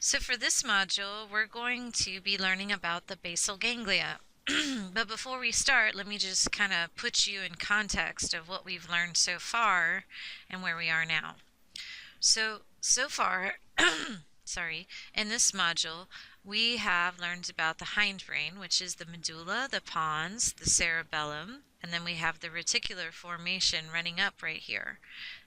So for this module, we're going to be learning about the basal ganglia. But before we start, let me just kind of put you in context of what we've learned so far and where we are now. So far, sorry, in this module, we have learned about the hindbrain, which is the medulla, the pons, the cerebellum, and then we have the reticular formation running up right here.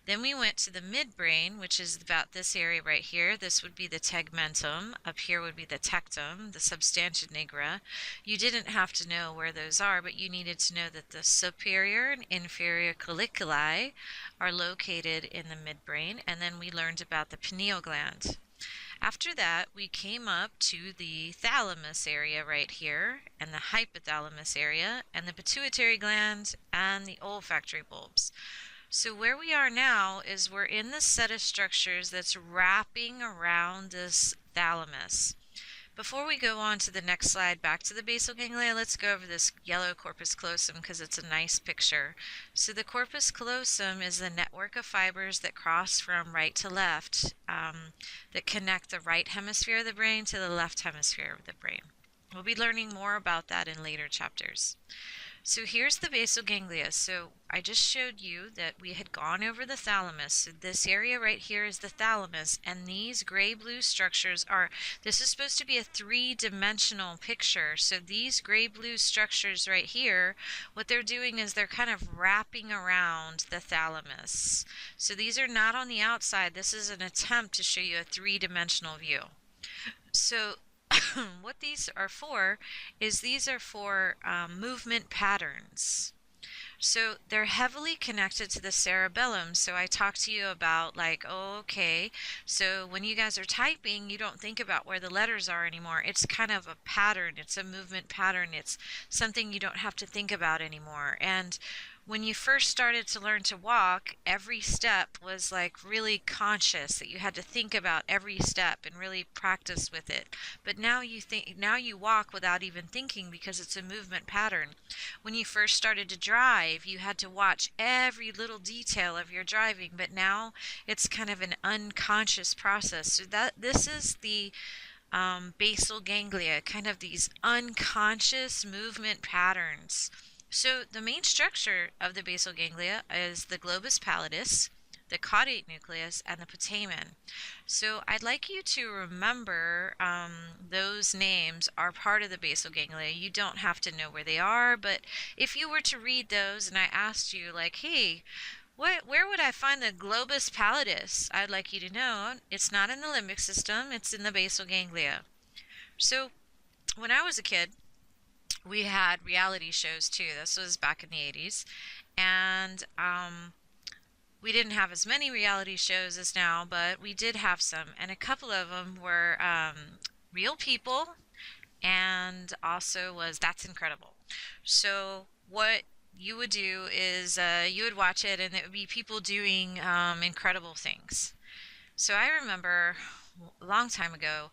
Then we went to the midbrain, which is about this area right here. This would be the tegmentum. Up here would be the tectum, the substantia nigra. You didn't have to know where those are, but you needed to know that the superior and inferior colliculi are located in the midbrain. And then we learned about the pineal gland. After that, we came up to the thalamus area right here, and the hypothalamus area, and the pituitary gland, and the olfactory bulbs. So where we are now is we're in the set of structures that's wrapping around this thalamus. Before we go on to the next slide, back to the basal ganglia, let's go over this yellow corpus callosum because it's a nice picture. So the corpus callosum is the network of fibers that cross from right to left, that connect the right hemisphere of the brain to the left hemisphere of the brain. We'll be learning more about that in later chapters. So here's the basal ganglia. So I just showed you that we had gone over the thalamus. So this area right here is the thalamus, and these gray-blue structures are, this is supposed to be a three-dimensional picture. So these gray-blue structures right here, what they're doing is they're kind of wrapping around the thalamus. So these are not on the outside. This is an attempt to show you a three-dimensional view. So what these are for is these are for movement patterns. So they're heavily connected to the cerebellum. So I talked to you about like, oh, okay, so when you guys are typing, you don't think about where the letters are anymore. It's kind of a pattern. It's a movement pattern. It's something you don't have to think about anymore. And when you first started to learn to walk, every step was like really conscious, that you had to think about every step and really practice with it. But now you walk without even thinking because it's a movement pattern. When you first started to drive, you had to watch every little detail of your driving, but now it's kind of an unconscious process. So this is the basal ganglia, kind of these unconscious movement patterns. So the main structure of the basal ganglia is the globus pallidus, the caudate nucleus, and the putamen. So I'd like you to remember those names are part of the basal ganglia. You don't have to know where they are, but if you were to read those and I asked you like, hey, where would I find the globus pallidus? I'd like you to know it's not in the limbic system, it's in the basal ganglia. So when I was a kid, we had reality shows too. This was back in the 80s. And we didn't have as many reality shows as now, but we did have some. And a couple of them were real people, and also was That's Incredible. So what you would do is you would watch it, and it would be people doing incredible things. So I remember a long time ago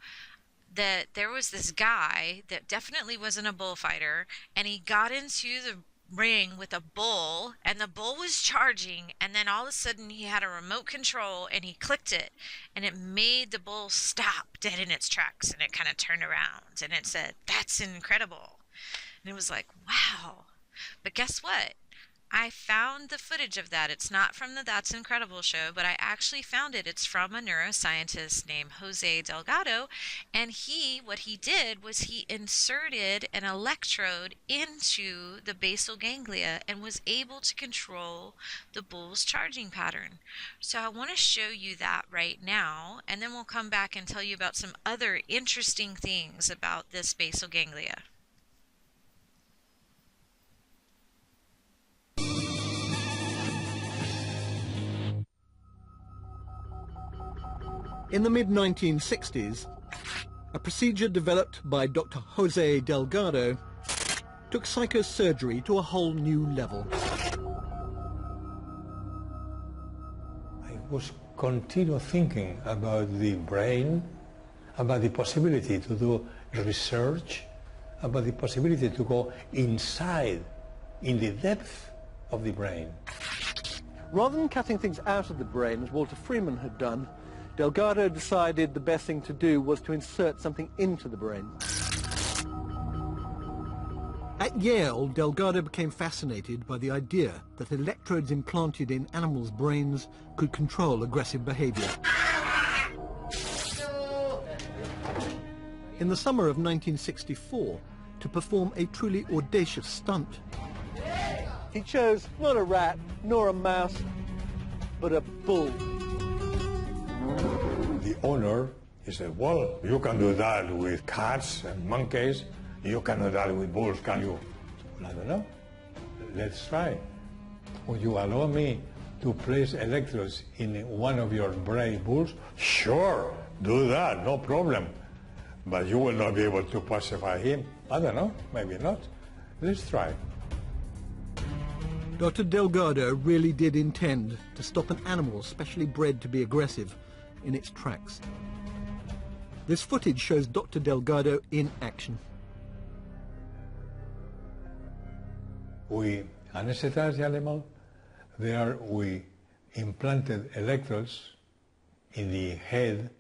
that there was this guy that definitely wasn't a bullfighter, and he got into the ring with a bull, and the bull was charging, and then all of a sudden he had a remote control, and he clicked it, and it made the bull stop dead in its tracks, and it kind of turned around, and it said, "That's incredible." And it was like, wow. But guess what? I found the footage of that. It's not from the That's Incredible show, but I actually found it. It's from a neuroscientist named Jose Delgado, and what he did was he inserted an electrode into the basal ganglia and was able to control the bull's charging pattern. So I want to show you that right now, and then we'll come back and tell you about some other interesting things about this basal ganglia. In the mid-1960s, a procedure developed by Dr. Jose Delgado took psychosurgery to a whole new level. I was continually thinking about the brain, about the possibility to do research, about the possibility to go inside, in the depth of the brain. Rather than cutting things out of the brain, as Walter Freeman had done, Delgado decided the best thing to do was to insert something into the brain. At Yale, Delgado became fascinated by the idea that electrodes implanted in animals' brains could control aggressive behavior. In the summer of 1964, to perform a truly audacious stunt, he chose not a rat nor a mouse, but a bull. The owner, he said, well, you can do that with cats and monkeys. You can do that with bulls, can you? Well, I don't know. Let's try. Would you allow me to place electrodes in one of your brave bulls? Sure, do that, no problem. But you will not be able to pacify him. I don't know, maybe not. Let's try. Dr. Delgado really did intend to stop an animal specially bred to be aggressive in its tracks. This footage shows Dr. Delgado in action. We anesthetized the animal. There we implanted electrodes in the head.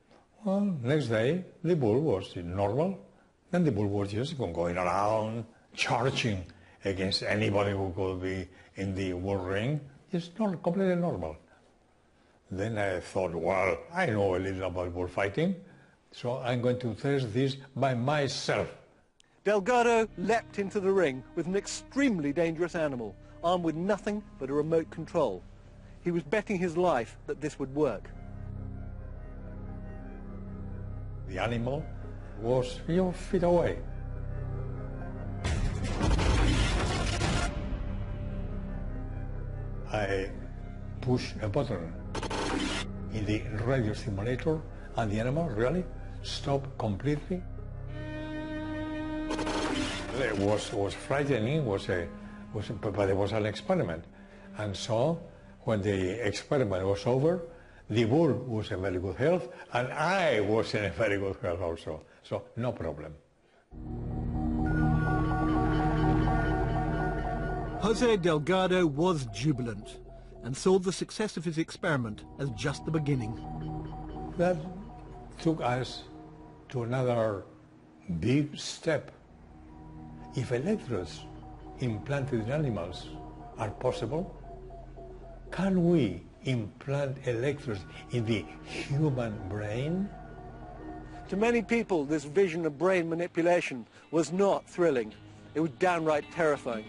Well, next day the bull was normal, and the bull was just going around charging against anybody who could be in the bull ring. It's not completely normal. Then I thought, well, I know a little about bullfighting, so I'm going to test this by myself. Delgado leapt into the ring with an extremely dangerous animal, armed with nothing but a remote control. He was betting his life that this would work. The animal was a few feet away. I pushed a button in the radio simulator, and the animal really stopped completely. It was frightening, but it was an experiment. And so, when the experiment was over, the bull was in very good health, and I was in a very good health also. So, no problem. Jose Delgado was jubilant and saw the success of his experiment as just the beginning. That took us to another big step. If electrodes implanted in animals are possible, can we implant electrodes in the human brain? To many people, this vision of brain manipulation was not thrilling. It was downright terrifying.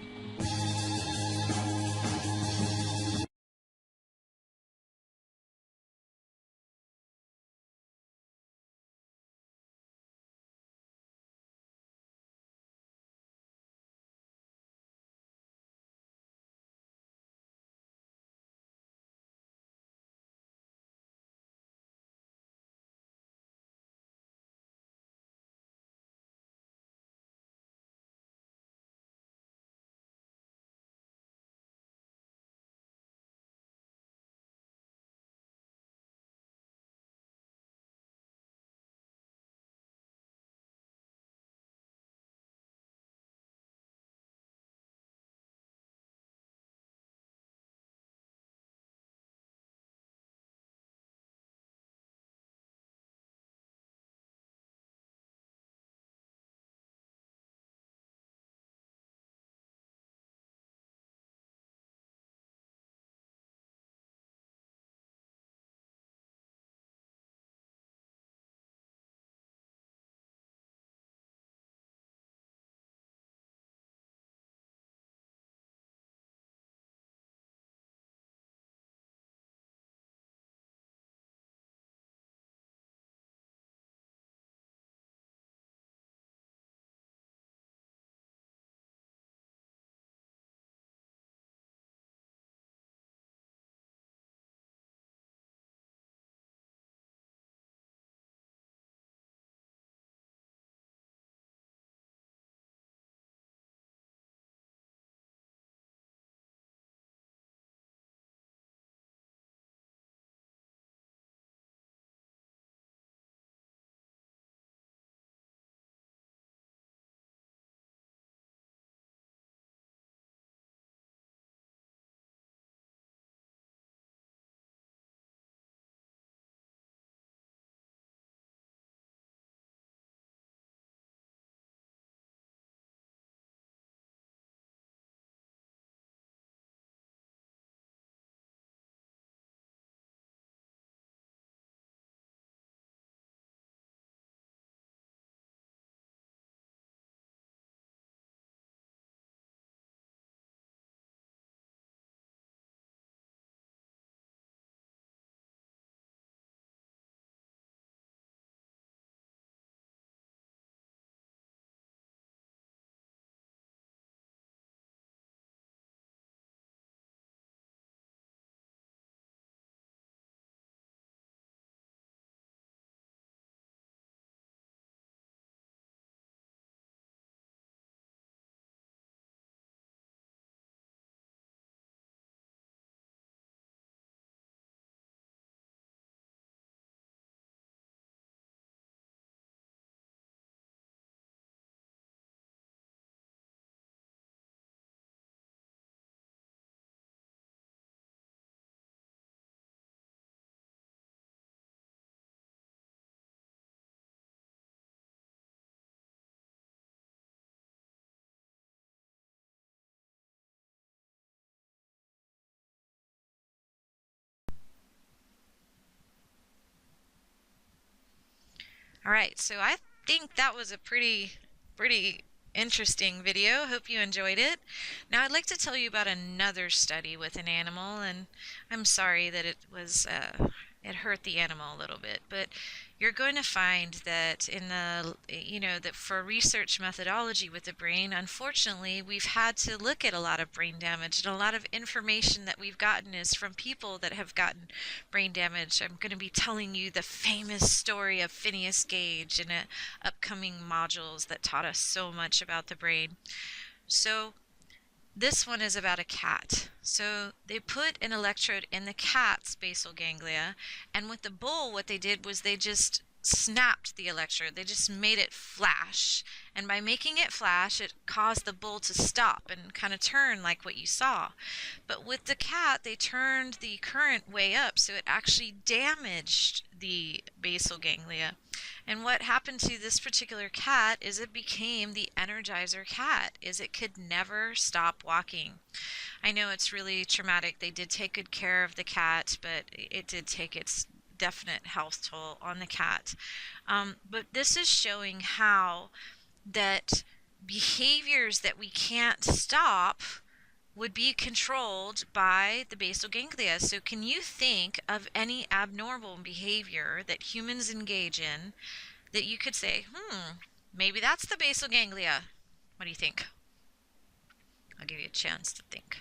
All right, so I think that was a pretty interesting video. Hope you enjoyed it. Now I'd like to tell you about another study with an animal, and I'm sorry that it hurt the animal a little bit, but you're going to find that that for research methodology with the brain, unfortunately, we've had to look at a lot of brain damage, and a lot of information that we've gotten is from people that have gotten brain damage. I'm going to be telling you the famous story of Phineas Gage in upcoming modules that taught us so much about the brain. So this one is about a cat. So they put an electrode in the cat's basal ganglia, and with the bull, what they did was they just snapped the electrode. They just made it flash. And by making it flash, it caused the bull to stop and kind of turn like what you saw. But with the cat, they turned the current way up, so it actually damaged the basal ganglia. And what happened to this particular cat is it became the Energizer cat, is it could never stop walking. I know it's really traumatic. They did take good care of the cat, but it did take its definite health toll on the cat. But this is showing how that behaviors that we can't stop would be controlled by the basal ganglia. So can you think of any abnormal behavior that humans engage in that you could say, maybe that's the basal ganglia? What do you think? I'll give you a chance to think.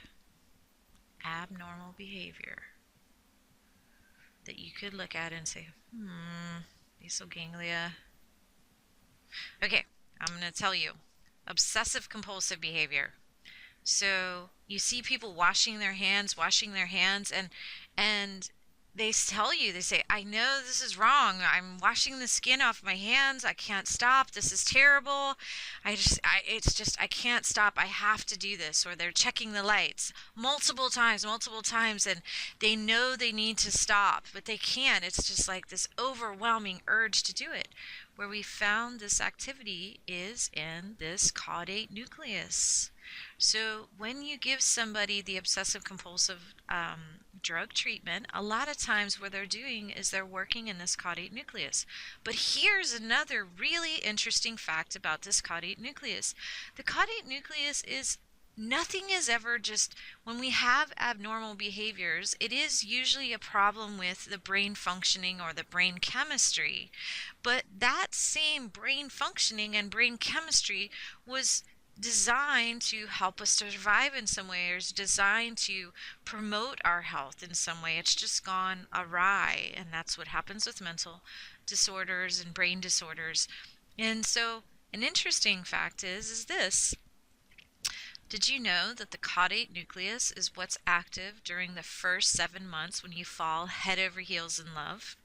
Abnormal behavior that you could look at and say, basal ganglia. Okay, I'm going to tell you. Obsessive compulsive behavior. So you see people washing their hands, and they tell you, they say, I know this is wrong. I'm washing the skin off my hands. I can't stop. This is terrible. I can't stop. I have to do this. Or they're checking the lights multiple times, and they know they need to stop, but they can't. It's just like this overwhelming urge to do it. Where we found this activity is in this caudate nucleus. So when you give somebody the obsessive compulsive drug treatment, a lot of times what they're doing is they're working in this caudate nucleus. But here's another really interesting fact about this caudate nucleus. The caudate nucleus is nothing is ever just, when we have abnormal behaviors, it is usually a problem with the brain functioning or the brain chemistry. But that same brain functioning and brain chemistry was designed to help us survive in some way, or is designed to promote our health in some way. It's just gone awry, and that's what happens with mental disorders and brain disorders. And so an interesting fact is this. Did you know that the caudate nucleus is what's active during the first 7 months when you fall head over heels in love?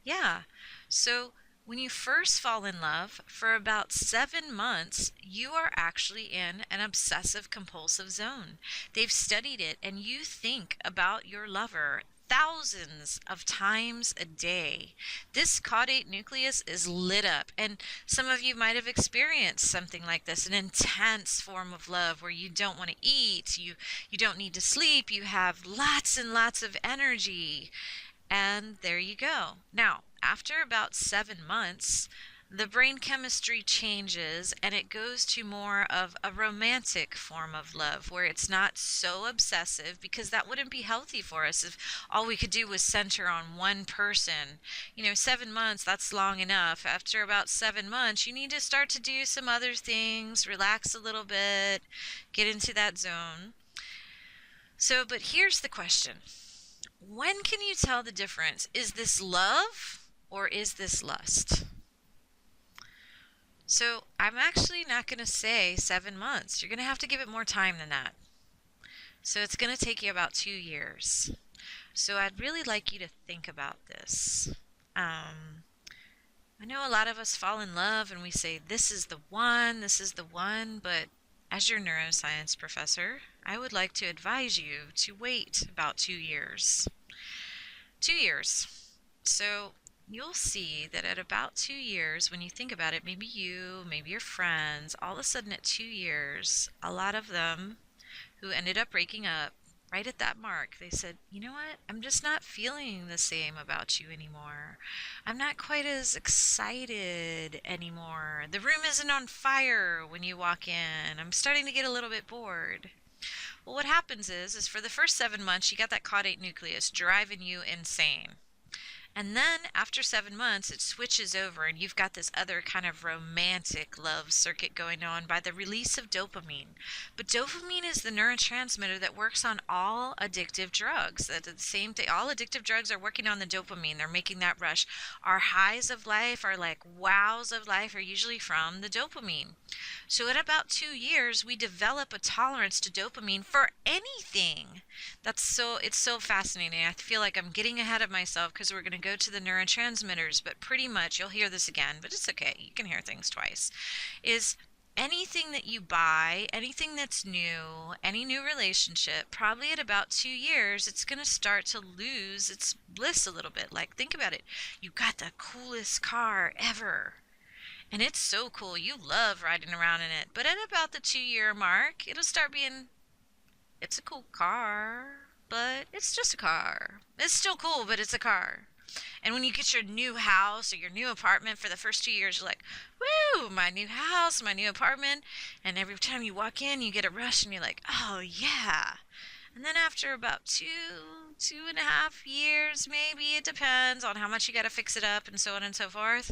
Yeah. So when you first fall in love, for about 7 months, you are actually in an obsessive compulsive zone. They've studied it, and you think about your lover thousands of times a day. This caudate nucleus is lit up, and some of you might have experienced something like this, an intense form of love where you don't want to eat, you don't need to sleep, you have lots and lots of energy. And there you go. Now, after about 7 months, the brain chemistry changes and it goes to more of a romantic form of love where it's not so obsessive, because that wouldn't be healthy for us if all we could do was center on one person. 7 months, that's long enough. After about 7 months, you need to start to do some other things, relax a little bit, get into that zone. So, but here's the question. When can you tell the difference? Is this love or is this lust? So I'm actually not going to say 7 months. You're going to have to give it more time than that. So it's going to take you about 2 years. So I'd really like you to think about this. I know a lot of us fall in love and we say, this is the one, but as your neuroscience professor, I would like to advise you to wait about 2 years. 2 years. So you'll see that at about 2 years, when you think about it, maybe you, maybe your friends, all of a sudden at 2 years, a lot of them who ended up breaking up, right at that mark, they said, you know what? I'm just not feeling the same about you anymore. I'm not quite as excited anymore. The room isn't on fire when you walk in. I'm starting to get a little bit bored. Well, what happens is for the first 7 months, you got that caudate nucleus driving you insane. And then after 7 months, it switches over, and you've got this other kind of romantic love circuit going on by the release of dopamine. But dopamine is the neurotransmitter that works on all addictive drugs. That's the same thing. All addictive drugs are working on the dopamine. They're making that rush. Our highs of life, our like wows of life, are usually from the dopamine. So at about 2 years, we develop a tolerance to dopamine for anything. It's so fascinating. I feel like I'm getting ahead of myself because we're going to go to the neurotransmitters, but pretty much you'll hear this again, but it's okay. You can hear things twice. Is anything that you buy, anything that's new, any new relationship, probably at about 2 years, it's going to start to lose its bliss a little bit. Like, think about it. You got the coolest car ever. And it's so cool. You love riding around in it. But at about the 2 year mark, it'll start being, it's a cool car, but it's just a car. It's still cool, but it's a car. And when you get your new house or your new apartment for the first 2 years, you're like, woo, my new house, my new apartment. And every time you walk in, you get a rush and you're like, oh, yeah. And then after about 2.5 years, maybe, it depends on how much you got to fix it up and so on and so forth.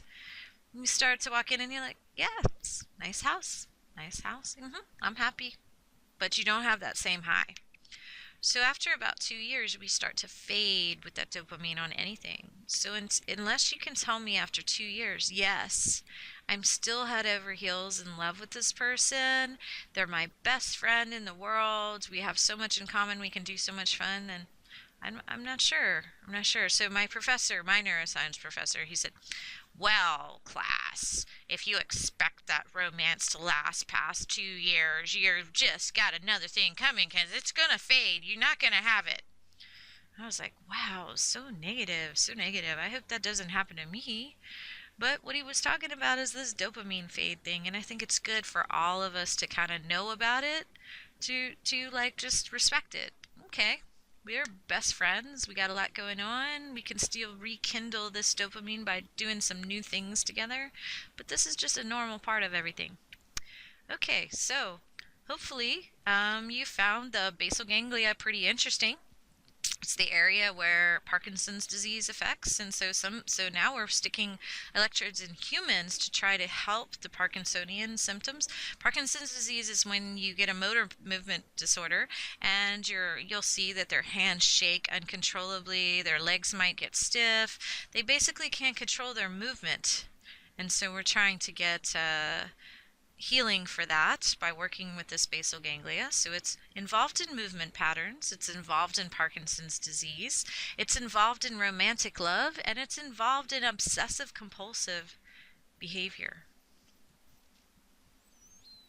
You start to walk in and you're like, yeah, it's nice house. Nice house. I'm happy. But you don't have that same high. So after about 2 years, we start to fade with that dopamine on anything. So unless you can tell me after 2 years, yes, I'm still head over heels in love with this person. They're my best friend in the world. We have so much in common. We can do so much fun. And I'm not sure. I'm not sure. So my professor, my neuroscience professor, he said, well, class, if you expect that romance to last past 2 years, you've just got another thing coming because it's going to fade. You're not going to have it. I was like, wow, so negative, so negative. I hope that doesn't happen to me. But what he was talking about is this dopamine fade thing, and I think it's good for all of us to kind of know about it, to like just respect it. Okay, we're best friends. We got a lot going on. We can still rekindle this dopamine by doing some new things together. But this is just a normal part of everything. Okay, so hopefully you found the basal ganglia pretty interesting. It's the area where Parkinson's disease affects, and so now we're sticking electrodes in humans to try to help the Parkinsonian symptoms. Parkinson's disease is when you get a motor movement disorder, and you'll see that their hands shake uncontrollably, their legs might get stiff. They basically can't control their movement, and so we're trying to get healing for that by working with this basal ganglia. So it's involved in movement patterns, it's involved in Parkinson's disease, it's involved in romantic love, and it's involved in obsessive compulsive behavior.